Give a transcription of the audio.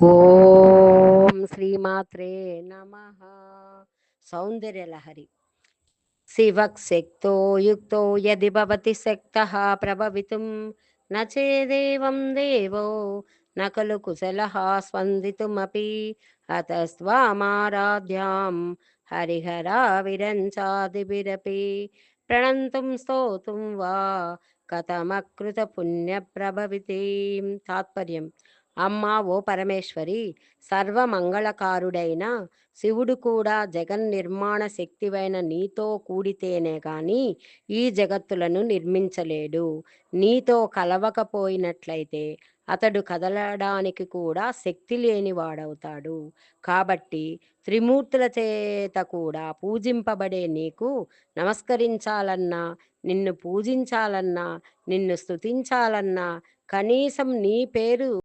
ఓం శ్రీమాత్రే నమ. సౌందర్యలహరి. శివక్శక్తో యుక్తో యది భవతి శక్తః ప్రభవితుం న చేదేవం దేవో న ఖలు కుశలః స్పందితుమపి హతస్త్వామారాధ్యాం హరిహరా విరంచాదిభిరపి ప్రణంతుం స్తోతుం వా కథమకృత పుణ్య ప్రభవితి. తాత్పర్యం: అమ్మా ఓ పరమేశ్వరి, సర్వమంగళకారుడైన శివుడు కూడా జగన్నిర్మాణ శక్తివైన నీతో కూడితేనే గాని ఈ జగత్తులను నిర్మించలేడు. నీతో కలవకపోయినట్లయితే అతడు కదలడానికి కూడా శక్తి లేనివాడవుతాడు. కాబట్టి త్రిమూర్తుల చేత కూడా పూజింపబడే నీకు నమస్కరించాలన్నా, నిన్ను పూజించాలన్నా, నిన్ను స్తుతించాలన్నా కనీసం నీ పేరు